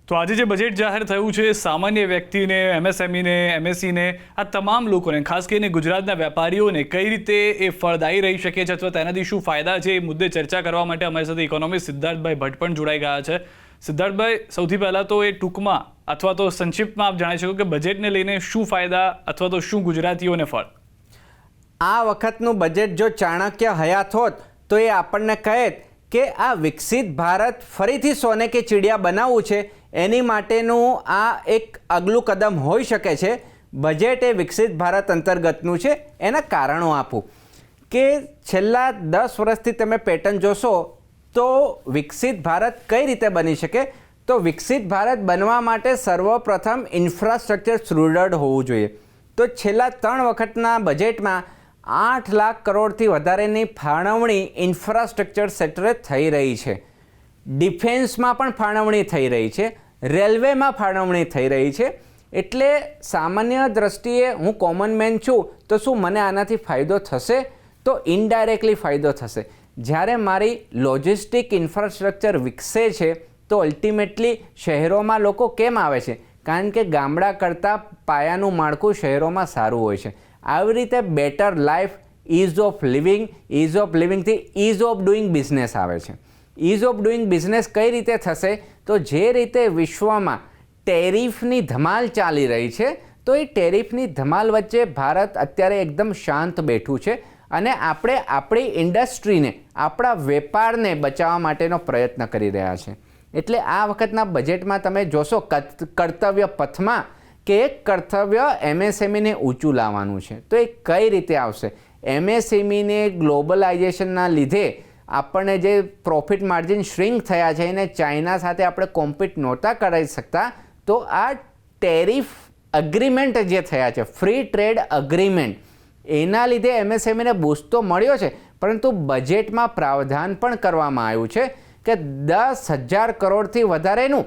તો આજે જે બજેટ જાહેર થયું છે સામાન્ય વ્યક્તિને, એમએસએમઈને, એમએસસીને, આ તમામ લોકોને, ખાસ કરીને ગુજરાતના વેપારીઓને કઈ રીતે એ ફળદાયી રહી શકે છે અથવા તેનાથી શું ફાયદા છે એ મુદ્દે ચર્ચા કરવા માટે અમારી સાથે ઇકોનોમિસ્ટ સિદ્ધાર્થભાઈ ભટ્ટ પણ જોડાઈ ગયા છે. સિદ્ધાર્થભાઈ, સૌથી પહેલાં તો એ ટૂંકમાં અથવા તો સંક્ષિપ્તમાં આપ જણાવી શકો કે બજેટને લઈને શું ફાયદા અથવા તો શું ગુજરાતીઓને ફળ? આ વખતનું બજેટ જો ચાણક્ય હયાત હોત તો એ આપણને કહે કે આ વિકસિત ભારત ફરીથી સોને કે ચીડિયા બનાવવું છે, એની માટેનું આ એક અગલું કદમ હોઈ શકે છે. બજેટ એ વિકસિત ભારત અંતર્ગતનું છે. એના કારણો આપું કે છેલ્લા 10 વર્ષથી તમે પેટર્ન જોશો તો વિકસિત ભારત કઈ રીતે બની શકે. તો વિકસિત ભારત બનવા માટે સર્વપ્રથમ ઇન્ફ્રાસ્ટ્રક્ચર સુદૃઢ હોવું જોઈએ. તો છેલ્લા 3 વખતના બજેટમાં 8 લાખ કરોડથી વધારેની ફાળવણી ઇન્ફ્રાસ્ટ્રક્ચર સેક્ટરે થઈ રહી છે. ડિફેન્સમાં પણ ફાળવણી થઈ રહી છે, રેલવેમાં ફાળવણી થઈ રહી છે. એટલે સામાન્ય દ્રષ્ટિએ હું કોમન મેન છું તો શું મને આનાથી ફાયદો થશે? તો ઇનડાયરેક્ટલી ફાયદો થશે. જ્યારે મારી લોજિસ્ટિક ઇન્ફ્રાસ્ટ્રક્ચર વિકસે છે તો અલ્ટિમેટલી શહેરોમાં લોકો કેમ આવે છે? કારણ કે ગામડા કરતાં પાયાનું માળખું શહેરોમાં સારું હોય છે. આવી રીતે બેટર લાઈફ, ઇઝ ઓફ લિવિંગથી ઇઝ ઓફ ડુઈંગ બિઝનેસ આવે છે. ઇઝ ઓફ ડુઈંગ બિઝનેસ કઈ રીતે થશે? તો જે રીતે વિશ્વમાં ટેરિફની ધમાલ ચાલી રહી છે તો એ ટેરિફની ધમાલ વચ્ચે ભારત અત્યારે એકદમ શાંત બેઠું છે અને આપણે આપણી ઇન્ડસ્ટ્રીને, આપણા વેપારને બચાવવા માટેનો પ્રયત્ન કરી રહ્યા છે. એટલે આ વખતના બજેટમાં તમે જોશો કર્તવ્ય પથમાં કે એક કર્તવ્ય એમએસએમઈને ઊંચું લાવવાનું છે. તો એ કઈ રીતે આવશે? એમએસએમઈને ગ્લોબલાઇઝેશનના લીધે આપણને જે પ્રોફિટ માર્જિન શ્રિંક થયા છે એને ચાઇના સાથે આપણે કોમ્પિટ નહોતા કરી શકતા. તો આ ટેરિફ અગ્રીમેન્ટ જે થયા છે, ફ્રી ટ્રેડ અગ્રીમેન્ટ, એના લીધે એમએસએમઈને બૂસ્ટ તો મળ્યો છે, પરંતુ બજેટમાં પ્રાવધાન પણ કરવામાં આવ્યું છે કે 10,000 કરોડથી વધારેનું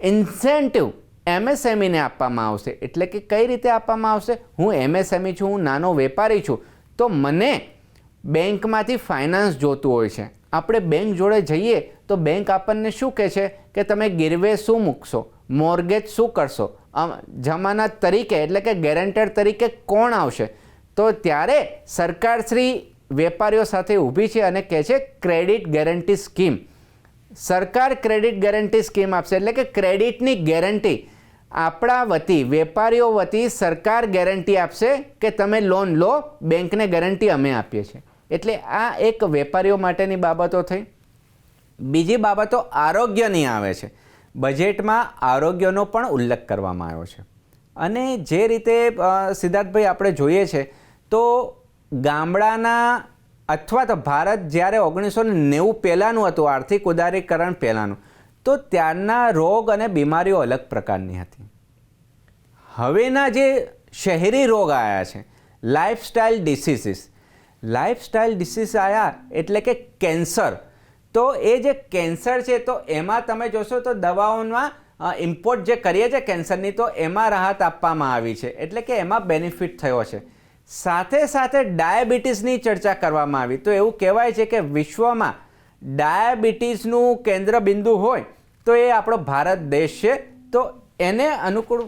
ઇન્સેન્ટિવ એમએસએમઈને આપવામાં આવશે. એટલે કે કઈ રીતે આપવામાં આવશે? હું એમએસએમઈ છું, હું નાનો વેપારી છું, તો મને બેંકમાંથી ફાઇનાન્સ જોતું હોય છે. આપણે બેંક જોડે જઈએ તો બેંક આપણને શું કહે છે કે તમે ગીરવે શું મૂકશો, મોર્ગેજ શું કરશો, જમાનત તરીકે એટલે કે ગેરંટર તરીકે કોણ આવશે? તો ત્યારે સરકારશ્રી વેપારીઓ સાથે ઊભી છે અને કહે છે ક્રેડિટ ગેરંટી સ્કીમ. સરકાર ક્રેડિટ ગેરંટી સ્કીમ આપશે. એટલે કે ક્રેડિટની ગેરંટી આપણા વતી, વેપારીઓ વતી સરકાર ગેરંટી આપશે કે તમે લોન લો, બેંકને ગેરંટી અમે આપીએ છીએ. એટલે આ એક વેપારીઓ માટેની બાબતો થઈ. બીજી બાબતો આરોગ્યની આવે છે. બજેટમાં આરોગ્યનો પણ ઉલ્લેખ કરવામાં આવ્યો છે. અને જે રીતે સિદ્ધાર્થભાઈ આપણે જોઈએ છે તો ગામડાના અથવા તો ભારત જ્યારે 1990 પહેલાંનું હતું, આર્થિક ઉદારીકરણ પહેલાંનું, તો ત્યારના રોગ અને બીમારીઓ અલગ પ્રકારની હતી. હવેના જે શહેરી રોગ આવ્યા છે, લાઇફસ્ટાઇલ ડિસીઝ આવ્યા એટલે કે કેન્સર. તો એ જે કેન્સર છે તો એમાં તમે જોશો તો દવાઓમાં ઇમ્પોર્ટ જે કરીએ છીએ કેન્સરની, તો એમાં રાહત આપવામાં આવી છે. એટલે કે એમાં બેનિફિટ થયો છે. સાથે સાથે ડાયાબિટીસની ચર્ચા કરવામાં આવી. તો એવું કહેવાય છે કે વિશ્વમાં ડાયાબિટીસનું કેન્દ્ર બિંદુ હોય તો એ આપણો ભારત દેશ છે. તો એને અનુકૂળ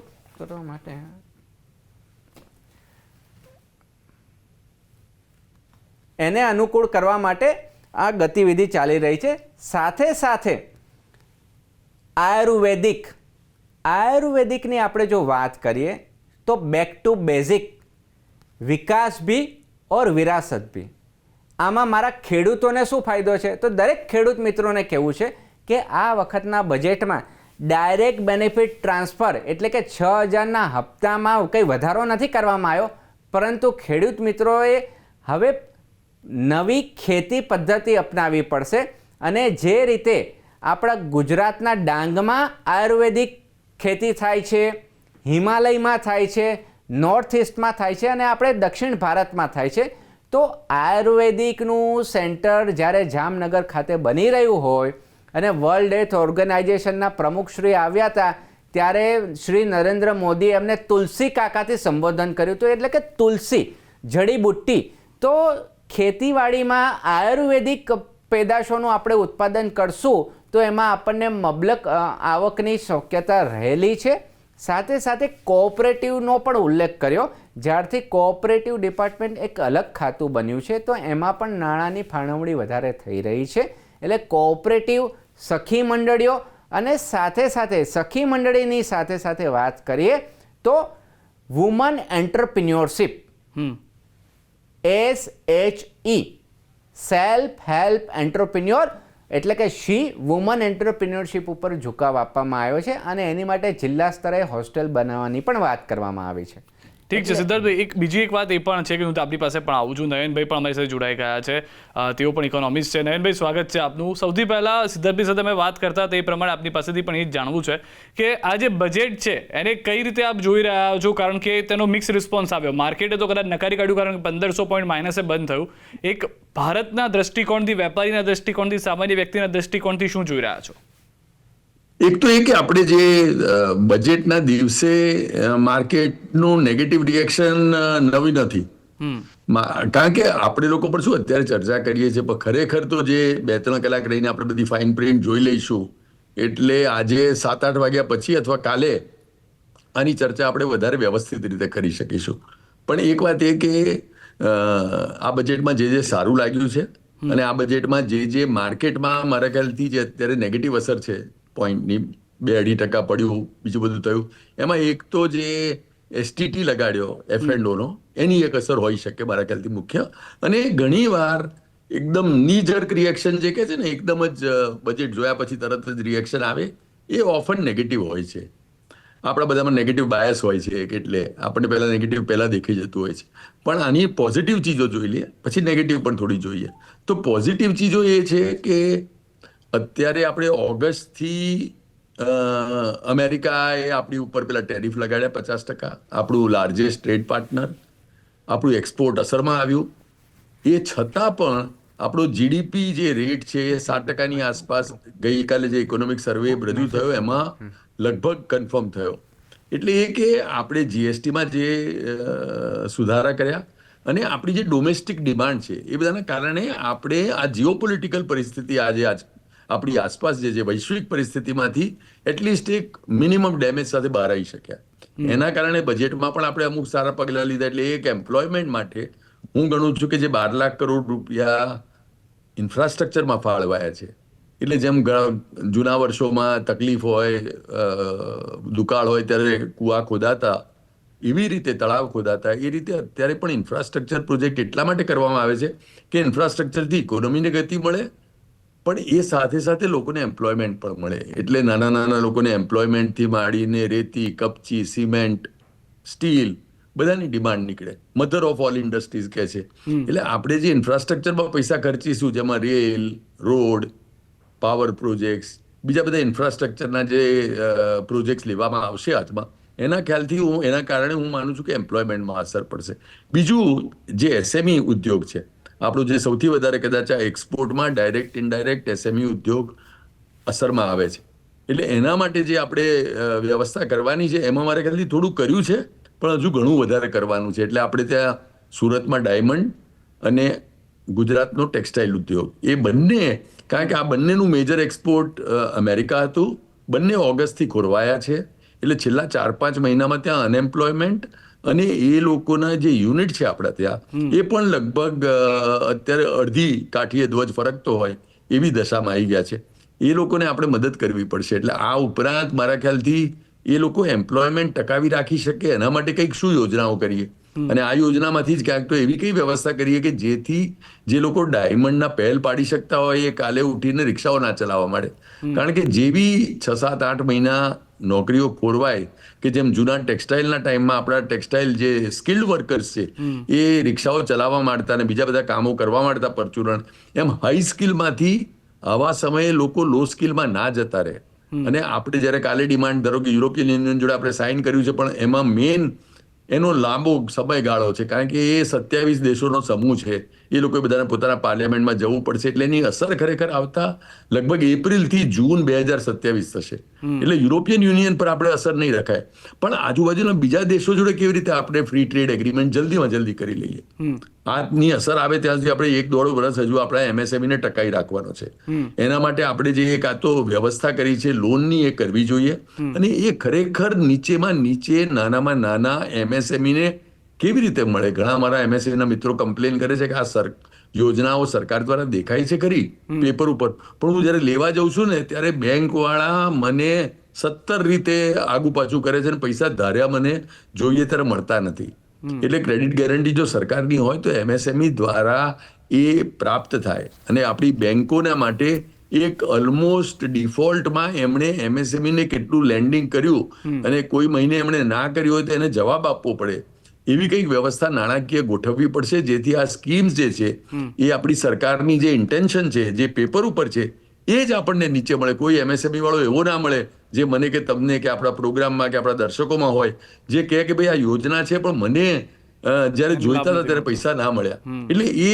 કરવા માટે આ ગતિવિધિ ચાલી રહી છે. સાથે સાથે આયુર્વેદિકની આપણે જો વાત કરીએ તો બેક ટુ બેઝિક, વિકાસ ભી ઓર વિરાસત ભી. આમાં મારા ખેડૂતોને શું ફાયદો છે? તો દરેક ખેડૂત મિત્રોને કહેવું છે કે આ વખતના બજેટમાં ડાયરેક્ટ બેનિફિટ ટ્રાન્સફર એટલે કે 6,000ના હપ્તામાં કંઈ વધારો નથી કરવામાં આવ્યો, પરંતુ ખેડૂત મિત્રોએ હવે નવી ખેતી પદ્ધતિ અપનાવવી પડશે. અને જે રીતે આપણા ગુજરાતના ડાંગમાં આયુર્વેદિક ખેતી થાય છે, હિમાલયમાં થાય છે, નોર્થ ઇસ્ટમાં થાય છે અને આપણે દક્ષિણ ભારતમાં થાય છે. તો આયુર્વેદિકનું સેન્ટર જ્યારે જામનગર ખાતે બની રહ્યું હોય અને વર્લ્ડ હેલ્થ ઓર્ગેનાઇઝેશનના પ્રમુખશ્રી આવ્યા હતા ત્યારે શ્રી નરેન્દ્ર મોદીએ એમને તુલસી કાકાથી સંબોધન કર્યું હતું. એટલે કે તુલસી જડીબુટ્ટી. તો ખેતીવાડીમાં આયુર્વેદિક પેદાશોનું આપણે ઉત્પાદન કરશું તો એમાં આપણને મબલક આવકની શક્યતા રહેલી છે. સાથે સાથે કોઓપરેટિવનો પણ ઉલ્લેખ કર્યો. જ્યારથી કોઓપરેટિવ ડિપાર્ટમેન્ટ એક અલગ ખાતું બન્યું છે તો એમાં પણ નાણાંની ફાળવણી વધારે થઈ રહી છે. એટલે કોઓપરેટિવ, સખી મંડળીઓ અને સાથે સાથે સખી મંડળીની સાથે સાથે વાત કરીએ તો woman entrepreneurship, SHE, self help entrepreneur, એટલે કે શી વુમન એન્ટરપ્રિન્યોરશિપ ઉપર ઝુકાવ આપવામાં આવ્યો છે અને એની માટે જિલ્લા સ્તરે હોસ્ટેલ બનાવવાની પણ વાત કરવામાં આવી છે. ઠીક છે સિદ્ધાર્થભાઈ, બીજી એક વાત એ પણ છે કે હું તો આપણી પાસે પણ આવું છું. નયનભાઈ પણ અમારી સાથે જોડાઈ ગયા છે, તેઓ પણ ઇકોનોમિસ્ટ છે. નયનભાઈ, સ્વાગત છે આપનું. સૌથી પહેલાં સિદ્ધાર્થભાઈ સાથે મેં વાત કરતા તે પ્રમાણે આપની પાસેથી પણ એ જ જાણવું છે કે આ જે બજેટ છે એને કઈ રીતે આપ જોઈ રહ્યા છો, કારણ કે તેનો મિક્સ રિસ્પોન્સ આવ્યો. માર્કેટે તો કદાચ નકારી કાઢ્યું કારણ કે 1500 પોઈન્ટ માઇનસે બંધ થયું. એક ભારતના દ્રષ્ટિકોણથી, વેપારીના દ્રષ્ટિકોણથી, સામાન્ય વ્યક્તિના દ્રષ્ટિકોણથી શું જોઈ રહ્યા છો? એક તો એ કે આપણે જે બજેટના દિવસે માર્કેટનું નેગેટિવ રિએક્શન નવી નથી, કારણ કે આપણે લોકો પણ શું અત્યારે ચર્ચા કરીએ છીએ, પણ ખરેખર તો જે 2-3 કલાક રહીને આપણે બધી ફાઇન પ્રિન્ટ જોઈ લઈશું એટલે આજે 7-8 વાગ્યા પછી અથવા કાલે આની ચર્ચા આપણે વધારે વ્યવસ્થિત રીતે કરી શકીશું. પણ એક વાત એ કે આ બજેટમાં જે સારું લાગ્યું છે અને આ બજેટમાં જે માર્કેટમાં મારા ખ્યાલથી જે અત્યારે નેગેટિવ અસર છે પોઈન્ટની, 2-2.5% પડ્યું, બીજું બધું થયું, એમાં એક તો જે STT લગાડ્યો F&Oનો એની એક અસર હોઈ શકે મારા ખ્યાલથી મુખ્ય. અને ઘણી વાર એકદમ ની જર્ક રિએક્શન જે કહે છે ને, એકદમ જ બજેટ જોયા પછી તરત જ રિએક્શન આવે, એ ઓફન નેગેટિવ હોય છે. આપણા બધામાં નેગેટિવ બાયસ હોય છે એટલે આપણને પહેલાં નેગેટિવ પહેલાં દેખાઈ જતું હોય છે. પણ આની પોઝિટિવ ચીજો જોઈ લઈએ પછી નેગેટિવ પણ થોડી જોઈએ. તો પોઝિટિવ ચીજો એ છે કે અત્યારે આપણે ઓગસ્ટથી અમેરિકાએ આપણી ઉપર પેલા ટેરિફ લગાડ્યા 50%, આપણું લાર્જેસ્ટ ટ્રેડ પાર્ટનર, આપણું એક્સપોર્ટ અસરમાં આવ્યું. એ છતાં પણ આપણો GDP જે રેટ છે એ 7%ની આસપાસ ગઈકાલે જે ઇકોનોમિક સર્વે રજૂ થયો એમાં લગભગ કન્ફર્મ થયો. એટલે એ કે આપણે GSTમાં જે સુધારા કર્યા અને આપણી જે ડોમેસ્ટિક ડિમાન્ડ છે એ બધાના કારણે આપણે આ જીઓપોલિટિકલ પરિસ્થિતિ આજે આપણી આસપાસ જે વૈશ્વિક પરિસ્થિતિમાંથી એટલીસ્ટ એક મિનિમમ ડેમેજ સાથે બહાર આવી શક્યા. એના કારણે બજેટમાં પણ આપણે અમુક સારા પગલાં લીધા. એટલે એક એમ્પ્લોયમેન્ટ માટે હું ગણું છું કે જે 12 લાખ કરોડ રૂપિયા ઇન્ફ્રાસ્ટ્રક્ચરમાં ફાળવાયા છે, એટલે જેમ જૂના વર્ષોમાં તકલીફ હોય, દુકાળ હોય ત્યારે કૂવા ખોદાતા, એવી રીતે તળાવ ખોદાતા, એ રીતે અત્યારે પણ ઇન્ફ્રાસ્ટ્રક્ચર પ્રોજેક્ટ એટલા માટે કરવામાં આવે છે કે ઇન્ફ્રાસ્ટ્રક્ચરથી ઇકોનોમીને ગતિ મળે પણ એ સાથે સાથે લોકોને એમ્પ્લોયમેન્ટ પણ મળે. એટલે નાના નાના લોકોને એમ્પ્લોયમેન્ટથી માંડીને રેતી, કપચી, સિમેન્ટ, સ્ટીલ બધાની ડિમાન્ડ નીકળે. મધર ઓફ ઓલ ઇન્ડસ્ટ્રીઝ કહે છે. એટલે આપણે જે ઇન્ફ્રાસ્ટ્રક્ચરમાં પૈસા ખર્ચીશું, જેમાં રેલ, રોડ, પાવર પ્રોજેક્ટ્સ, બીજા બધા ઇન્ફ્રાસ્ટ્રક્ચરના જે પ્રોજેક્ટ્સ લેવામાં આવશે હાથમાં, એના ખ્યાલથી એના કારણે હું માનું છું કે એમ્પ્લોયમેન્ટમાં અસર પડશે. બીજું જે SME ઉદ્યોગ છે આપણું, જે સૌથી વધારે કદાચ આ એક્સપોર્ટમાં ડાયરેક્ટ ઇનડાયરેક્ટ SME ઉદ્યોગ અસરમાં આવે છે. એટલે એના માટે જે આપણે વ્યવસ્થા કરવાની છે એમાં મારે ખ્યાલથી થોડું કર્યું છે પણ હજુ ઘણું વધારે કરવાનું છે. એટલે આપણે ત્યાં સુરતમાં ડાયમંડ અને ગુજરાતનો ટેક્સટાઇલ ઉદ્યોગ, એ બંને, કારણ કે આ બંનેનું મેજર એક્સપોર્ટ અમેરિકા હતું, બંને ઓગસ્ટથી ખોરવાયા છે. એટલે છેલ્લા 4-5 મહિનામાં ત્યાં અનએમ્પ્લોયમેન્ટ અને એ લોકોના જે યુનિટ છે આપણા ત્યાં એ પણ લગભગ અત્યારે અડધી કાઠીએ ધ્વજ ફરકતો હોય એવી દશામાં આવી ગયા છે. એ લોકોને આપણે મદદ કરવી પડશે. એટલે આ ઉપરાંત મારા ખ્યાલથી એ લોકો એમ્પ્લોયમેન્ટ ટકાવી રાખી શકે એના માટે કંઈક શું યોજનાઓ કરીએ, અને આ યોજનામાંથી જ ક્યાંક તો એવી કઈ વ્યવસ્થા કરીએ કે જેથી જે લોકો ડાયમંડના પહેલ પાડી શકતા હોય એ કાલે ઉઠીને રિક્ષાઓ ના ચલાવવા માંડે. કારણ કે જેવી 6-7-8 મહિના નોકરીઓ ખોરવાય કે જેમ જૂના ટેક્સટાઇલના ટાઈમમાં આપણા ટેક્સટાઇલ જે સ્કિલ્ડ વર્કર્સ છે એ રિક્ષાઓ ચલાવવા માંડતા અને બીજા બધા કામો કરવા માંડતા પરચુરણ, એમ હાઈ સ્કિલમાંથી આવા સમયે લોકો લો સ્કિલમાં ના જતા રહે. અને આપણે જ્યારે કાલે ડિમાન્ડ, ધારો કે યુરોપિયન યુનિયન જોડે આપણે સાઇન કર્યું છે, પણ એમાં મેઇન એનો લાંબો સમયગાળો છે કારણ કે એ 27 દેશોનો સમૂહ છે. એ લોકોએ બધાને પોતાના પાર્લિયામેન્ટમાં જવું પડશે, એટલે એની અસર ખરેખર આવતા લગભગ એપ્રિલથી જૂન 2027 થશે. એટલે યુરોપિયન યુનિયન પર આપણે અસર નહીં રખાય, પણ આજુબાજુના બીજા દેશો જોડે કેવી રીતે આપણે ફ્રી ટ્રેડ એગ્રીમેન્ટ જલ્દીમાં જલ્દી કરી લઈએ. આની અસર આવે ત્યાં સુધી આપણે 1-1.5 વર્ષ હજુ આપણા MSME ને ટકાઈ રાખવાનો છે. એના માટે આપણે જે એક આ તો વ્યવસ્થા કરી છે લોનની, એ કરવી જોઈએ. અને એ ખરેખર નીચેમાં નીચે નાનામાં નાના MSME ને કેવી રીતે મળે. ઘણા મારા MSME ના મિત્રો કમ્પ્લેન કરે છે કે આ યોજનાઓ સરકાર દ્વારા દેખાય છે ખરી પેપર ઉપર, પણ હું જ્યારે લેવા જાઉં છું ને ત્યારે બેંક વાળા મને 70 રીતે આગુ પાછું કરે છે અને પૈસા ધાર્યા મને જોઈએ ત્યારે મળતા નથી. એટલે ક્રેડિટ ગેરંટી જો સરકારની હોય તો MSME દ્વારા એ પ્રાપ્ત થાય. અને આપણી બેંકોના માટે એક ઓલમોસ્ટ ડિફોલ્ટમાં એમણે MSME ને કેટલું લેન્ડિંગ કર્યું અને કોઈ મહિને એમણે ના કર્યું હોય તો એને જવાબ આપવો પડે, એવી કંઈક વ્યવસ્થા નાણાકીય ગોઠવવી પડશે, જેથી આ સ્કીમ્સ જે છે એ આપણી સરકારની જે ઇન્ટેન્શન છે, જે પેપર ઉપર છે, એ જ આપણને નીચે મળે. કોઈ MSME વાળો એવો ના મળે જે મને કે તમને કે આપણા પ્રોગ્રામમાં કે આપણા દર્શકોમાં હોય જે કહે કે ભાઈ આ યોજના છે પણ મને જ્યારે જોઈતા હતા ત્યારે પૈસા ના મળ્યા. એટલે એ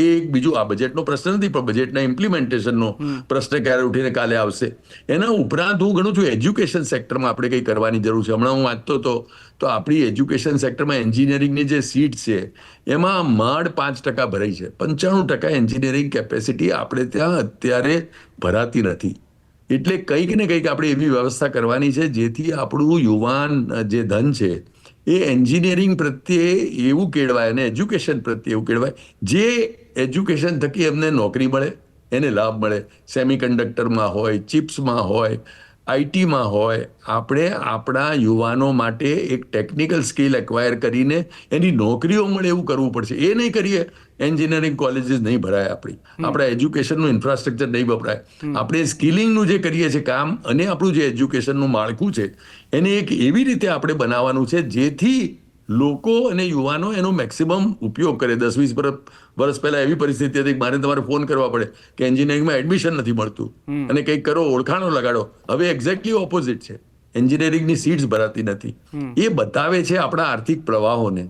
એક બીજું આ બજેટનો પ્રશ્ન નથી, પણ બજેટના ઇમ્પ્લિમેન્ટેશનનો પ્રશ્ન ક્યારે ઉઠીને કાલે આવશે. એના ઉપરાંત હું ગણું છું એજ્યુકેશન સેક્ટરમાં આપણે કંઈ કરવાની જરૂર છે. હમણાં હું વાંચતો હતો તો આપણી એજ્યુકેશન સેક્ટરમાં એન્જિનિયરિંગની જે સીટ છે એમાં માંડ 5% ભરાઈ છે. 95% એન્જિનિયરિંગ કેપેસિટી આપણે ત્યાં અત્યારે ભરાતી નથી. એટલે કંઈક ને કંઈક આપણે એવી વ્યવસ્થા કરવાની છે જેથી આપણું યુવાન જે ધન છે એ એન્જિનિયરિંગ પ્રત્યે એવું કેળવાય અને એજ્યુકેશન પ્રત્યે એવું કેળવાય જે એજ્યુકેશન થકી એમને નોકરી મળે, એને લાભ મળે. સેમિકન્ડક્ટરમાં હોય, ચિપ્સમાં હોય, IT માં હોય, આપણે આપણા યુવાનો માટે એક ટેકનિકલ સ્કિલ એક્વાયર કરીને એની નોકરીઓ મળે એવું કરવું પડશે. એ નહીં કરીએ એન્જિનિયરિંગ કોલેજીસ નહીં ભરાય, આપણા એજ્યુકેશનનું ઇન્ફ્રાસ્ટ્રક્ચર નહીં વપરાય. આપણે સ્કિલિંગનું જે કરીએ છીએ કામ અને આપણું જે એજ્યુકેશનનું માળખું છે એને એક એવી રીતે આપણે બનાવવાનું છે જેથી લોકો અને યુવાનો એનો મેક્સિમમ ઉપયોગ કરે. 10-20 વર્ષ પહેલા એવી પરિસ્થિતિ હતી કે મારે તમારે ફોન કરવા પડે કે એન્જિનિયરિંગમાં એડમિશન નથી મળતું અને કંઈક કરો, ઓળખાણો લગાડો. હવે એક્ઝેક્ટલી ઓપોઝિટ છે, એન્જિનિયરિંગની સીટ્સ ભરાતી નથી. એ બતાવે છે આપણા આર્થિક પ્રવાહોને,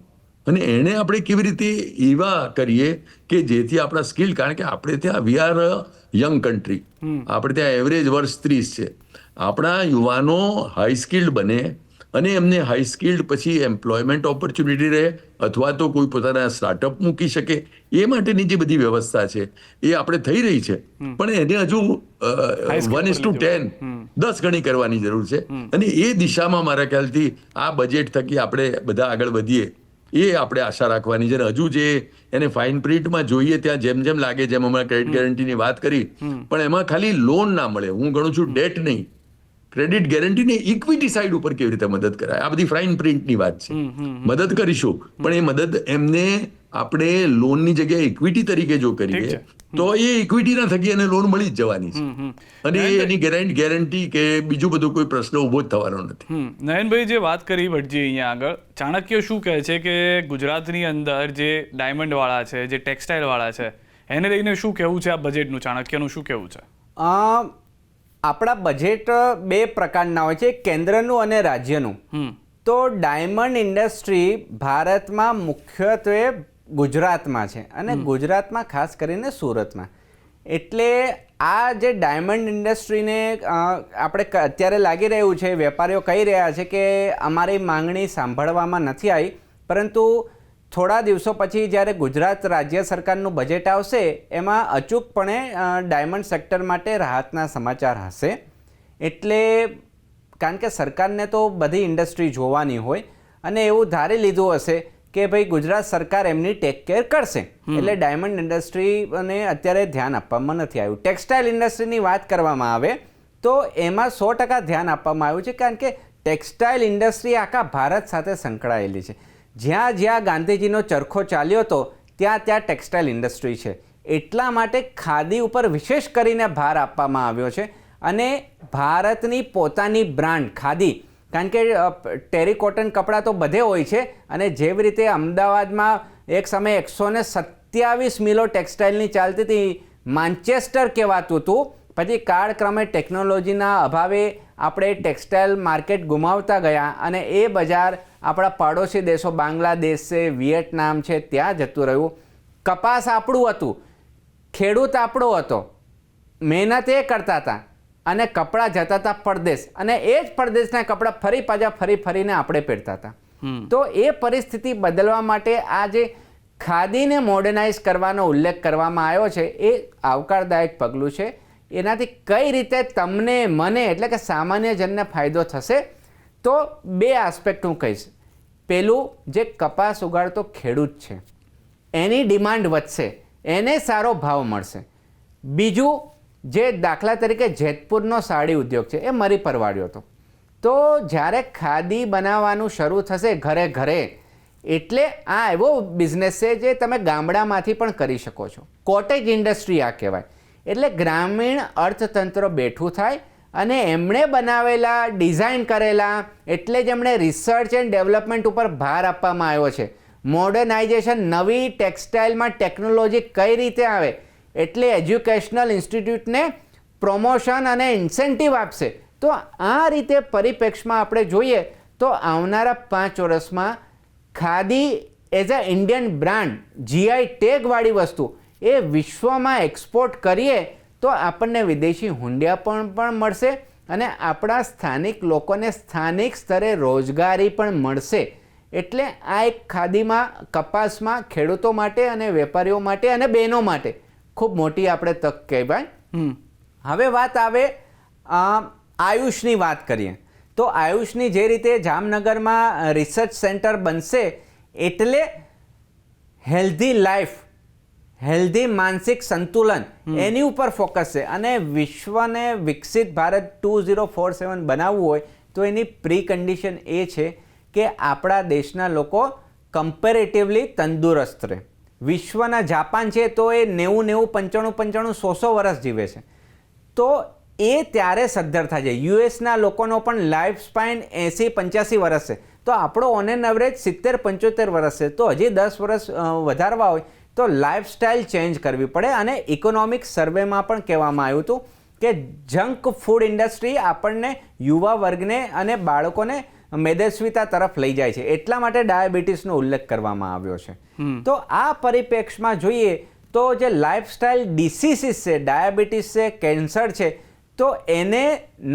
અને એને આપણે કેવી રીતે એવા કરીએ કે જેથી આપણા સ્કિલ, કારણ કે આપણે ત્યાં વી આર યંગ કન્ટ્રી, આપણે ત્યાં એવરેજ વર્ષ 30 છે. આપણા યુવાનો હાઈ સ્કિલ્ડ બને અને એમને હાઈ સ્કિલ્ડ પછી એમ્પ્લોયમેન્ટ ઓપોર્ચ્યુનિટી રહે અથવા તો કોઈ પોતાના સ્ટાર્ટઅપ મૂકી શકે, એ માટેની જે બધી વ્યવસ્થા છે એ આપણે થઈ રહી છે. પણ એને હજુ 1:10 10 ગણી કરવાની જરૂર છે. અને એ દિશામાં મારા ખ્યાલથી આ બજેટ થકી આપણે બધા આગળ વધીએ એ આપણે આશા રાખવાની છે. હજુ જે એને ફાઇન પ્રિન્ટમાં જોઈએ ત્યાં જેમ જેમ લાગે, જેમ હમણાં ક્રેડિટ ગેરંટીની વાત કરી, પણ એમાં ખાલી લોન ના મળે. હું ગણું છું ડેટ નહીં, ક્રેડિટ ગેરંટીને ઇક્વિટી સાઇડ ઉપર કેવી રીતે મદદ કરાય. આ બધી ફાઇન પ્રિન્ટની વાત છે. મદદ કરીશું, પણ એ મદદ એમને આપણે લોનની જગ્યાએ ઇક્વિટી તરીકે જો કરીએ તો એ ઇક્વિટીના થકી એને લોન મળી જ જવાની છે. અને એની ગેરંટી કે બીજું બધું કોઈ પ્રશ્ન ઊભો જ થવાનો નથી. નયનભાઈ જે વાત કરી વટજી અહીંયા આગળ, ચાણક્ય શું કહે છે કે ગુજરાતની અંદર જે ડાયમંડ વાળા છે, જે ટેક્સટાઇલ વાળા છે, એને લઈને શું કહેવું છે આ બજેટનું? ચાણક્યનું શું કહેવું છે? આપણા બજેટ 2 પ્રકારના હોય છે, કેન્દ્રનું અને રાજ્યનું. તો ડાયમંડ ઇન્ડસ્ટ્રી ભારતમાં મુખ્યત્વે ગુજરાતમાં છે અને ગુજરાતમાં ખાસ કરીને સુરતમાં. એટલે આ જે ડાયમંડ ઇન્ડસ્ટ્રીને આપણે અત્યારે લાગી રહ્યું છે, વેપારીઓ કહી રહ્યા છે કે અમારી માંગણી સાંભળવામાં નથી આવી, પરંતુ થોડા દિવસો પછી જ્યારે ગુજરાત રાજ્ય સરકારનું બજેટ આવશે એમાં અચૂકપણે ડાયમંડ સેક્ટર માટે રાહતના સમાચાર હશે. એટલે કારણ કે સરકારને તો બધી ઇન્ડસ્ટ્રી જોવાની હોય અને એવું ધારી લીધું હશે કે ભાઈ ગુજરાત સરકાર એમની ટેક કેર કરશે, એટલે ડાયમંડ ઇન્ડસ્ટ્રીને અત્યારે ધ્યાન આપવામાં નથી આવ્યું. ટેક્સટાઇલ ઇન્ડસ્ટ્રીની વાત કરવામાં આવે તો એમાં 100% ધ્યાન આપવામાં આવ્યું છે, કારણ કે ટેક્સટાઇલ ઇન્ડસ્ટ્રી આખા ભારત સાથે સંકળાયેલી છે. જ્યાં જ્યાં ગાંધીજીનો ચરખો ચાલ્યો હતો ત્યાં ત્યાં ટેક્સટાઇલ ઇન્ડસ્ટ્રી છે. એટલા માટે ખાદી ઉપર વિશેષ કરીને ભાર આપવામાં આવ્યો છે અને ભારતની પોતાની બ્રાન્ડ ખાદી, કારણ કે ટેરીકોટન કપડાં તો બધે હોય છે અને જેવી રીતે અમદાવાદમાં એક સમયે 127 મિલો ટેક્સટાઇલની ચાલતી હતી, માન્ચેસ્ટર કહેવાતું હતું. પછી કાળક્રમે ટેકનોલોજીના અભાવે આપણે ટેક્સટાઇલ માર્કેટ ગુમાવતા ગયા અને એ બજાર આપણા પાડોશી દેશો બાંગ્લાદેશ છે, વિયેટનામ છે, ત્યાં જતું રહ્યું. કપાસ આપણું હતું, ખેડૂત આપણો હતો, મહેનત એ કરતા હતા અને કપડાં જતા હતા પરદેશ, અને એ જ પરદેશના કપડાં ફરીને આપણે પહેરતા હતા. તો એ પરિસ્થિતિ બદલવા માટે આ જે ખાદીને મોડર્નાઇઝ કરવાનો ઉલ્લેખ કરવામાં આવ્યો છે એ આવકારદાયક પગલું છે. એનાથી કઈ રીતે તમને મને એટલે કે સામાન્ય જનને ફાયદો થશે, તો 2 આસ્પેક્ટ હું કહીશ. પેલું, જે કપાસ ઉગાડતો ખેડૂત છે એની ડિમાન્ડ વધશે, એને સારો ભાવ મળશે. બીજું, જે દાખલા તરીકે જેતપુરનો સાડી ઉદ્યોગ છે એ મરી પરવાડ્યો હતો, તો જ્યારે ખાદી બનાવવાનું શરૂ થશે ઘરે ઘરે, એટલે આ એવો બિઝનેસ છે જે તમે ગામડામાંથી પણ કરી શકો છો. કોટેજ ઇન્ડસ્ટ્રી આ કહેવાય. એટલે ગ્રામીણ અર્થતંત્ર બેઠું થાય અને એમણે બનાવેલા, ડિઝાઇન કરેલા, એટલે જ એમણે રિસર્ચ એન્ડ ડેવલપમેન્ટ ઉપર ભાર આપવામાં આવ્યો છે. મોડર્નાઇઝેશન, નવી ટેક્સટાઇલમાં ટેકનોલોજી કઈ રીતે આવે, એટલે એજ્યુકેશનલ ઇન્સ્ટિટ્યૂટને પ્રમોશન અને ઇન્સેન્ટિવ આપશે. તો આ રીતે પરિપ્રેક્ષમાં આપણે જોઈએ તો આવનારા 5 વર્ષમાં khadi as a Indian brand, GI ટેગવાળી વસ્તુ એ વિશ્વમાં એક્સપોર્ટ કરીએ તો આપણને વિદેશી હુંડિયા પણ મળશે અને આપણા સ્થાનિક લોકોને સ્થાનિક સ્તરે રોજગારી પણ મળશે. એટલે આ એક ખાદીમાં, કપાસમાં ખેડૂતો માટે અને વેપારીઓ માટે અને બહેનો માટે ખૂબ મોટી આપણે તક કહેવાય. હવે વાત આવે આયુષની વાત કરીએ તો આયુષની જે રીતે જામનગરમાં રિસર્ચ સેન્ટર બનશે, એટલે હેલ્ધી લાઈફ, હેલ્ધી માનસિક સંતુલન એની ઉપર ફોકસ છે. અને વિશ્વને વિકસિત ભારત 2047 બનાવવું હોય તો એની પ્રી કન્ડિશન એ છે કે આપણા દેશના લોકો કમ્પેરેટિવલી તંદુરસ્ત રહે. વિશ્વના જાપાન છે તો એ 90, 95, 100 વર્ષ જીવે છે, તો એ ત્યારે સદ્ધર થાય છે. યુએસના લોકોનો પણ લાઈફ સ્પાન 80-85 વર્ષ છે, તો આપણો ઓન એન એવરેજ 70-75 વર્ષ છે. તો હજી 10 વર્ષ વધારવા હોય તો લાઈફસ્ટાઈલ ચેન્જ કરવી પડે. અને ઇકોનોમિક સર્વેમાં પણ કહેવામાં આવ્યું હતું કે જંક ફૂડ ઇન્ડસ્ટ્રી આપણને, યુવા વર્ગને અને બાળકોને મેદસ્વીતા તરફ લઈ જાય છે, એટલા માટે ડાયાબિટીસનો ઉલ્લેખ કરવામાં આવ્યો છે. તો આ પરિપ્રેક્ષમાં જોઈએ તો જે લાઈફસ્ટાઈલ ડિસીસીસ છે, ડાયાબિટીસ છે, કેન્સર છે, તો એને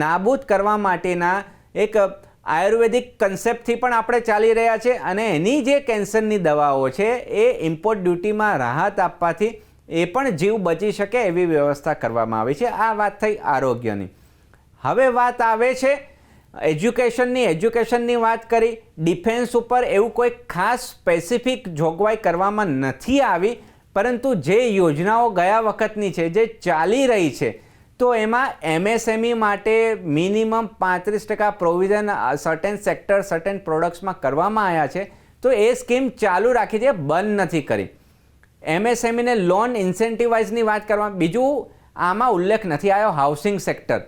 નાબૂદ કરવા માટેના એક આયુર્વેદિક કન્સેપ્ટથી પણ આપણે ચાલી રહ્યા છે. અને એની જે કેન્સરની દવાઓ છે એ ઇમ્પોર્ટ ડ્યુટીમાં રાહત આપવાથી એ પણ જીવ બચી શકે એવી વ્યવસ્થા કરવામાં આવી છે. આ વાત થઈ આરોગ્યની. હવે વાત આવે છે એજ્યુકેશનની. એજ્યુકેશનની વાત કરી. ડિફેન્સ ઉપર એવું કોઈ ખાસ સ્પેસિફિક જોગવાઈ કરવામાં નથી આવી, પરંતુ જે યોજનાઓ ગયા વખતની છે, જે ચાલી રહી છે, તો એમાં એમએસએમઈ માટે minimum 35% provision certain sector, certain પ્રોડક્ટ્સમાં કરવામાં આવ્યા છે. તો એ સ્કીમ ચાલુ રાખી છે, બંધ નથી કરી. એમએસએમઈને લોન ઇન્સેન્ટિવાઇઝની વાત કરવા. બીજું આમાં ઉલ્લેખ નથી આવ્યો હાઉસિંગ સેક્ટર.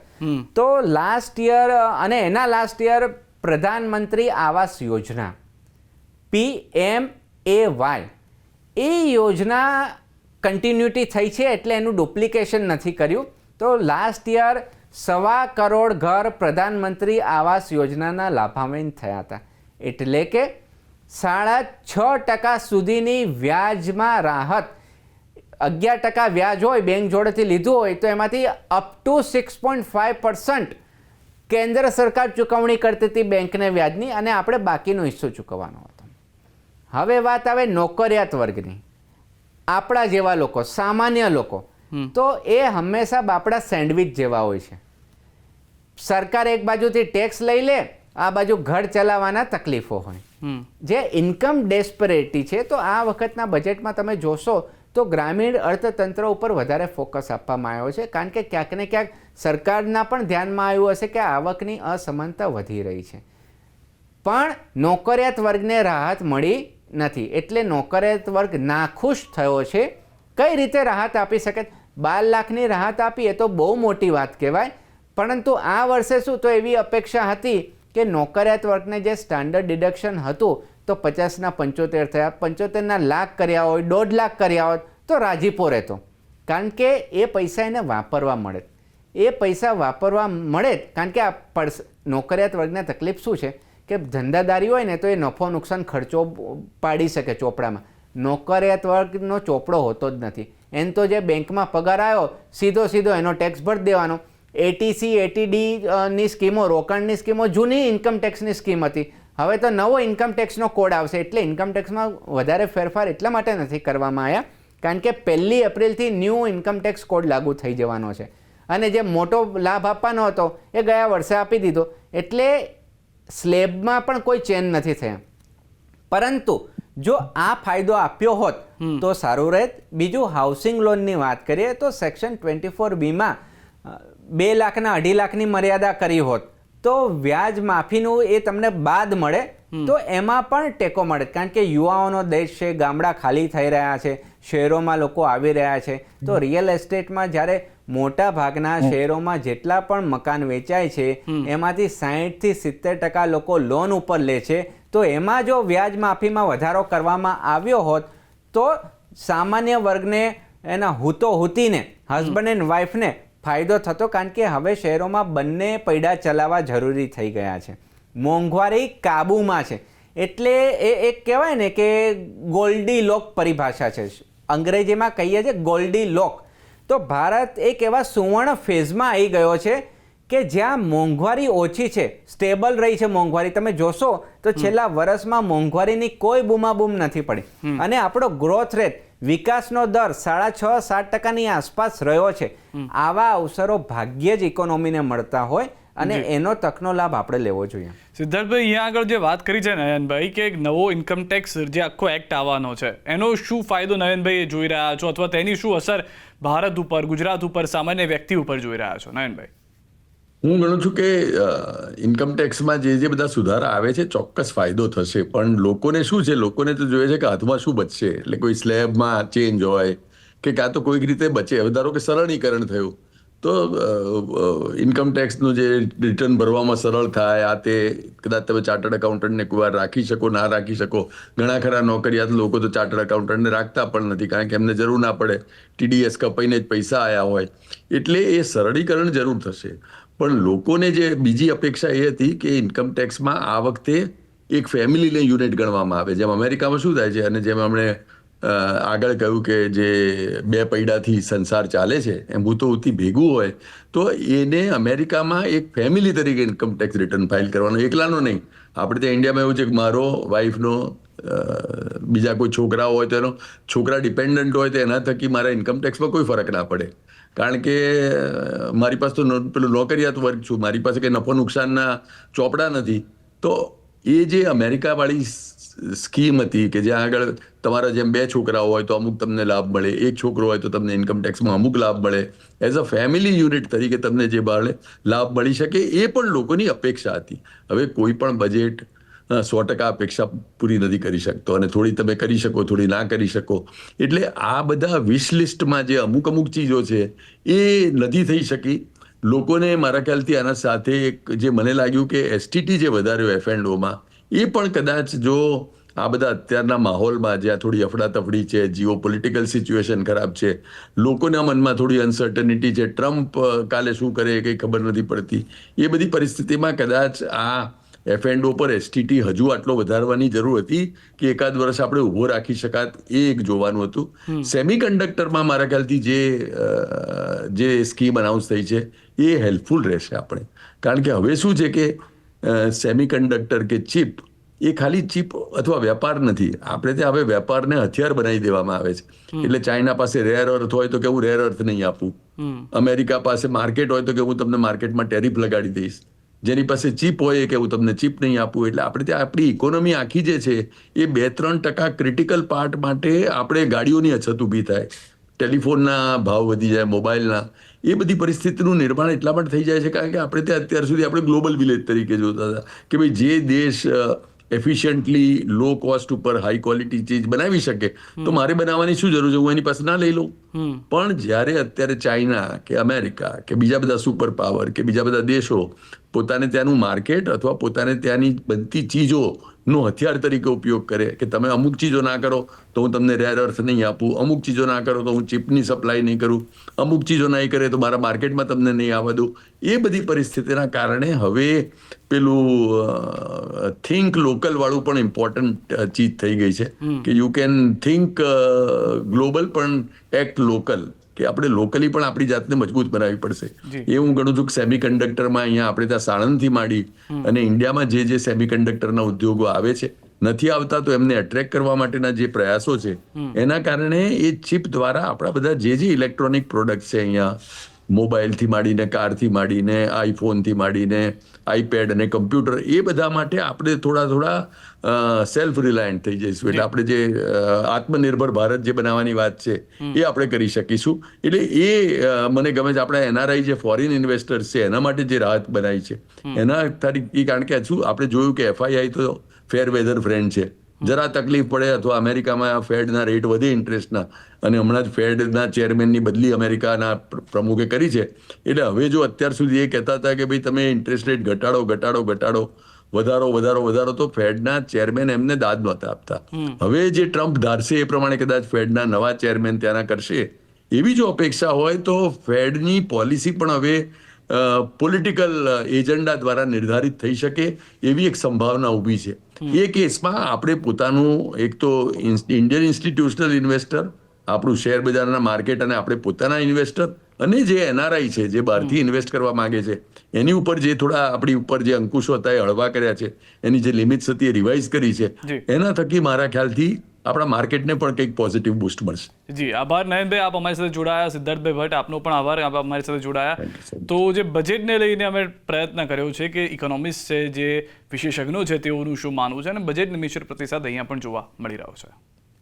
તો લાસ્ટ યર અને એના લાસ્ટ યર પ્રધાનમંત્રી આવાસ યોજના PMAY, એ યોજના કન્ટિન્યુટી થઈ છે, એટલે એનું ડુપ્લિકેશન નથી કર્યું. તો લાસ્ટ યર 1.25 કરોડ ઘર પ્રધાનમંત્રી આવાસ યોજનાના લાભાન્વિત થયા હતા. એટલે કે 6.5% સુધીની વ્યાજમાં રાહત. 11% વ્યાજ હોય, બેંક જોડેથી લીધું હોય, તો એમાંથી અપ ટુ 6.5% કેન્દ્ર સરકાર ચૂકવણી કરતી હતી બેંકને વ્યાજની, અને આપણે બાકીનો હિસ્સો ચૂકવવાનો હતો. હવે વાત આવે નોકરિયાત વર્ગની. આપણા જેવા લોકો, સામાન્ય લોકો, તો એ હંમેશા બાપડા સેન્ડવિચ જેવા હોય છે. સરકાર એક બાજુથી ટેક્સ લઈ લે, આ બાજુ ઘર ચલાવવાના તકલીફો હોય. જે ઇન્કમ ડેસ્પરેટી છે, તો આ વખતના બજેટમાં તમે જોશો તો ગ્રામીણ અર્થતંત્ર ઉપર વધારે ફોકસ આપવામાં આવ્યો છે, કારણ કે ક્યાંક ને ક્યાંક સરકારના પણ ધ્યાનમાં આવ્યું હશે કે આવકની અસમાનતા વધી રહી છે. પણ નોકરિયાત વર્ગને રાહત મળી નથી, એટલે નોકરિયાત વર્ગ નાખુશ થયો છે. કઈ રીતે રાહત આપી શકે? 12 લાખની રાહત આપી એ તો બહુ મોટી વાત કહેવાય, પરંતુ આ વર્ષે શું, તો એવી અપેક્ષા હતી કે નોકરિયાત વર્ગને જે સ્ટાન્ડર્ડ ડિડક્શન હતું તો 50ના 75 થયા, 75ના લાખ કર્યા હોય, 1.5 લાખ કર્યા હોત તો રાજીપો રહેતો, કારણ કે એ પૈસા એને વાપરવા મળે. એ પૈસા વાપરવા મળે કારણ કે આ નોકરિયાત વર્ગને તકલીફ શું છે કે ધંધાદારી હોય ને તો એ નફો નુકસાન ખર્ચો પાડી શકે ચોપડામાં, નોકરિયાત વર્ગનો ચોપડો હોતો જ નથી. એને તો જે બેંકમાં પગાર આવ્યો સીધો એનો ટેક્સ ભરી દેવાનો. એટીસી એટીડી ની સ્કીમો, રોકાણની સ્કીમો જૂની ઇન્કમ ટેક્સની સ્કીમ હતી. હવે તો નવો ઇન્કમ ટેક્સનો કોડ આવશે, એટલે ઇન્કમ ટેક્સમાં વધારે ફેરફાર એટલા માટે નથી કરવામાં આવ્યા કારણ કે 1 એપ્રિલથી ન્યૂ ઇન્કમ ટેક્સ કોડ લાગુ થઈ જવાનો છે. અને જે મોટો લાભ આપવાનો હતો એ ગયા વર્ષે આપી દીધો, એટલે સ્લેબમાં પણ કોઈ ચેન્જ નથી થયા. પરંતુ જો આ ફાયદો આપ્યો હોત તો સારું રહેત. બીજું, હાઉસિંગ લોનની વાત કરીએ તો સેક્શન 24B માં 2 લાખના 2.5 લાખની મર્યાદા કરી હોત તો વ્યાજ માફીનું એ તમને બાદ મળે તો એમાં પણ ટેકો મળે. કારણ કે યુવાઓનો દેશ છે, ગામડા ખાલી થઈ રહ્યા છે, શહેરોમાં લોકો આવી રહ્યા છે, તો રિયલ એસ્ટેટમાં જ્યારે મોટા ભાગના શહેરોમાં જેટલા પણ મકાન વેચાય છે એમાંથી 60 થી 70% લોકો લોન ઉપર લે છે. તો એમાં જો વ્યાજ માફીમાં વધારો કરવામાં આવ્યો હોત તો સામાન્ય વર્ગને, એના હુતીને, હસબન્ડ એન્ડ વાઈફને ફાયદો થતો. કારણ કે હવે શહેરોમાં બંને પૈડા ચલાવવા જરૂરી થઈ ગયા છે. મોંઘવારી કાબૂમાં છે, એટલે એ એક કહેવાય ને કે ગોલ્ડી લોક પરિભાષા છે, અંગ્રેજીમાં કહીએ છીએ ગોલ્ડી લોક. તો ભારત એક એવા સુવર્ણ ફેઝમાં આવી ગયો છે કે જ્યાં મોંઘવારી ઓછી છે, સ્ટેબલ રહી છે મોંઘવારી. તમે જોશો તો છેલ્લા વર્ષમાં મોંઘવારીની કોઈ બૂમાબૂમ નથી પડી અને આપણો ગ્રોથ રેટ, વિકાસનો દર 6.5-7% આસપાસ રહ્યો છે. આવા અવસરો ભાગ્યે જ ઇકોનોમીને મળતા હોય અને એનો તકનો લાભ આપણે લેવો જોઈએ. સિદ્ધાર્થભાઈ, અહીંયા આગળ જે વાત કરી છે નયનભાઈ કે એક નવો ઇન્કમ ટેક્સ જે આખો એક્ટ આવવાનો છે એનો શું ફાયદો નયનભાઈ જોઈ રહ્યા છો, અથવા તેની શું અસર ભારત ઉપર, ગુજરાત ઉપર, સામાન્ય વ્યક્તિ ઉપર જોઈ રહ્યા છો નયનભાઈ? હું ગણું છું કે ઇન્કમ ટેક્સમાં જે બધા સુધારા આવે છે ચોક્કસ ફાયદો થશે, પણ લોકોને શું છે, લોકોને તો જોઈએ છે કે હાથમાં શું બચશે. એટલે કોઈ સ્લેબમાં ચેન્જ હોય કે કાં તો કોઈક રીતે બચે. ધારો કે સરળીકરણ થયું તો ઇન્કમ ટેક્સનું જે રિટર્ન ભરવામાં સરળ થાય, આ તે કદાચ તમે ચાર્ટર્ડ એકાઉન્ટન્ટને કોઈ વાર રાખી શકો, ના રાખી શકો. ઘણા ખરા નોકરિયાત લોકો તો ચાર્ટર્ડ એકાઉન્ટન્ટને રાખતા પણ નથી કારણ કે એમને જરૂર ના પડે, TDS કપાઈને જ પૈસા આવ્યા હોય. એટલે એ સરળીકરણ જરૂર થશે. પણ લોકોને જે બીજી અપેક્ષા એ હતી કે ઇન્કમ ટેક્સમાં આ વખતે એક ફેમિલીને યુનિટ ગણવામાં આવે, જેમ અમેરિકામાં શું થાય છે અને જેમ આપણે આગળ કહ્યું કે જે 2 પૈડાથી સંસાર ચાલે છે એમ હુતી ભેગું હોય તો એને અમેરિકામાં એક ફેમિલી તરીકે ઇન્કમ ટેક્સ રિટર્ન ફાઇલ કરવાનો, એકલાનો નહીં. આપણે ત્યાં ઇન્ડિયામાં એવું છે કે મારો વાઈફનો બીજા કોઈ છોકરાઓ હોય તો એનો છોકરા ડિપેન્ડન્ટ હોય તો એના થકી મારા ઇન્કમ ટેક્સમાં કોઈ ફરક ના પડે. કારણ કે મારી પાસે તો પેલું નોકરિયાત વર્ગ છું, મારી પાસે કંઈ નફો નુકસાનના ચોપડા નથી. તો એ જે અમેરિકાવાળી સ્કીમ હતી કે જ્યાં આગળ તમારા જેમ 2 છોકરાઓ હોય તો અમુક તમને લાભ મળે, 1 છોકરો હોય તો તમને ઇન્કમ ટેક્સમાં અમુક લાભ મળે, એઝ અ ફેમિલી યુનિટ તરીકે તમને જે લાભ મળી શકે, એ પણ લોકોની અપેક્ષા હતી. હવે કોઈ પણ બજેટ 100% અપેક્ષા પૂરી નથી કરી શકતો અને થોડી તમે કરી શકો, થોડી ના કરી શકો. એટલે આ બધા વિશ લિસ્ટમાં જે અમુક ચીજો છે એ નથી થઈ શકી. લોકોને મારા ખ્યાલથી આના સાથે એક જે મને લાગ્યું કે STT જે વધાર્યો F&Oમાં, એ પણ કદાચ જો આ બધા અત્યારના માહોલમાં જ્યાં થોડી અફડાતફડી છે, જીઓ પોલિટિકલ સિચ્યુએશન ખરાબ છે, લોકોના મનમાં થોડી અનસર્ટનિટી છે, ટ્રમ્પ કાલે શું કરે એ કંઈ ખબર નથી પડતી, એ બધી પરિસ્થિતિમાં કદાચ આ F&O પર STT હજુ આટલો વધારવાની જરૂર હતી કે એકાદ વર્ષ આપણે ઊભો રાખી શકાત, એ એક જોવાનું હતું. સેમિકન્ડક્ટરમાં મારા ખ્યાલથી જે સ્કીમ અનાઉન્સ થઈ છે એ હેલ્પફુલ રહેશે આપણે. કારણ કે હવે શું છે કે સેમિકન્ડક્ટર કે ચિપ એ ખાલી ચિપ અથવા વેપાર નથી, આપણે ત્યાં હવે વેપારને હથિયાર બનાવી દેવામાં આવે છે. એટલે ચાઇના પાસે રેર અર્થ હોય તો કે હું રેર અર્થ નહીં આપું, અમેરિકા પાસે માર્કેટ હોય તો કે હું તમને માર્કેટમાં ટેરિફ લગાડી દઈશ, જેની પાસે ચીપ હોય કે હું તમને ચીપ નહીં આપું. એટલે આપણે ત્યાં આપણી ઇકોનોમી આખી જે છે એ 2-3% ક્રિટિકલ પાર્ટ માટે આપણે ગાડીઓની અછત ઊભી થાય, ટેલિફોનના ભાવ વધી જાય, મોબાઈલના, એ બધી પરિસ્થિતિનું નિર્માણ એટલા માટે થઈ જાય છે કારણ કે આપણે ત્યાં અત્યાર સુધી આપણે ગ્લોબલ વિલેજ તરીકે જોતા હતા કે ભાઈ જે દેશ એફિશિયન્ટલી લો કોસ્ટ ઉપર હાઈ ક્વોલિટી ચીજ બનાવી શકે તો મારે બનાવવાની શું જરૂર છે, હું એની પાસે ના લઈ લઉં. પણ જ્યારે અત્યારે ચાઇના કે અમેરિકા કે બીજા બધા સુપર પાવર કે બીજા બધા દેશો પોતાને ત્યાંનું માર્કેટ અથવા પોતાને ત્યાંની બનતી ચીજો નો હથિયાર તરીકે ઉપયોગ કરે કે તમે અમુક ચીજો ના કરો તો હું તમને રેર અર્થ નહીં આપું, અમુક ચીજો ના કરો તો હું ચીપની સપ્લાય નહીં કરું, અમુક ચીજો નહીં કરે તો મારા માર્કેટમાં તમને નહીં આવવા દઉં. એ બધી પરિસ્થિતિના કારણે હવે પેલું થિંક લોકલ વાળું પણ ઇમ્પોર્ટન્ટ ચીજ થઈ ગઈ છે કે યુ કેન થિંક ગ્લોબલ પણ એક્ટ લોકલ, કે આપણે લોકલી પણ આપણી જાતને મજબૂત બનાવવી પડશે. એ હું ગણું છું કે સેમિકન્ડક્ટરમાં અહીંયા આપણે ત્યાં સાણંદથી માંડી અને ઇન્ડિયામાં જે સેમિકન્ડક્ટરના ઉદ્યોગો આવે છે, નથી આવતા તો એમને એટ્રેક્ટ કરવા માટેના જે પ્રયાસો છે એના કારણે એ ચિપ દ્વારા આપણા બધા જે ઇલેક્ટ્રોનિક પ્રોડક્ટ છે અહીંયા, મોબાઈલથી માંડીને, કારથી માંડીને, આઈફોનથી માંડીને, આઈપેડ અને કમ્પ્યુટર, એ બધા માટે આપણે થોડા સેલ્ફ રિલાયન્ટ થઈ જઈશું. એટલે આપણે જે આત્મનિર્ભર ભારત જે બનાવવાની વાત છે એ આપણે કરી શકીશું. એટલે એ મને ગમે છે. આપણા એનઆરઆઈ જે ફોરેન ઇન્વેસ્ટર્સ છે એના માટે જે રાહત બનાવી છે એના તરીકે, કારણ કે શું આપણે જોયું કે એફઆઈઆઈ તો ફેર વેધર ફ્રેન્ડ છે. જરા તકલીફ પડે અથવા અમેરિકામાં ફેડના રેટ વધે ઇન્ટરેસ્ટના, અને હમણાં જ ફેડના ચેરમેનની બદલી અમેરિકાના પ્રમુખે કરી છે. એટલે હવે જો અત્યાર સુધી એ કહેતા હતા કે ભાઈ તમે ઇન્ટરેસ્ટ રેટ ઘટાડો, વધારો, તો ફેડના ચેરમેન એમને દાદ નહોતા આપતા. હવે જે ટ્રમ્પ ધારશે એ પ્રમાણે કદાચ ફેડના નવા ચેરમેન ત્યાંના કરશે, એવી જો અપેક્ષા હોય તો ફેડની પોલિસી પણ હવે પોલિટિકલ એજન્ડા દ્વારા નિર્ધારિત થઈ શકે એવી એક સંભાવના ઊભી છે. એ કેસમાં આપણે પોતાનું એક તો ઇન્ડિયન ઇન્સ્ટિટ્યુશનલ ઇન્વેસ્ટર, આપણું શેર બજારના માર્કેટ અને આપણે પોતાના ઇન્વેસ્ટર અને જે એનઆરઆઈ છે જે બહારથી ઇન્વેસ્ટ કરવા માંગે છે એની ઉપર જે થોડા આપણી ઉપર જે અંકુશો હતા એ હળવા કર્યા છે, એની જે લિમિટ્સ હતી એ રિવાઇઝ કરી છે, એના થકી મારા ખ્યાલથી આપણા માર્કેટને પણ કંઈક પોઝિટિવ બૂસ્ટ મળશે. જી આભાર નયનભાઈ, આપ અમારી સાથે જોડાયા. સિદ્ધાર્થભાઈ ભટ્ટ, આપનો પણ આભાર, આપ અમારી સાથે જોડાયા. તો જે બજેટને લઈને અમે પ્રયત્ન કર્યો છે કે ઇકોનોમિસ્ટ છે, જે વિશેષજ્ઞો છે, તેઓનું શું માનવું છે, અને બજેટને મિશ્ર પ્રતિસાદ અહીંયા પણ જોવા મળી રહ્યો છે.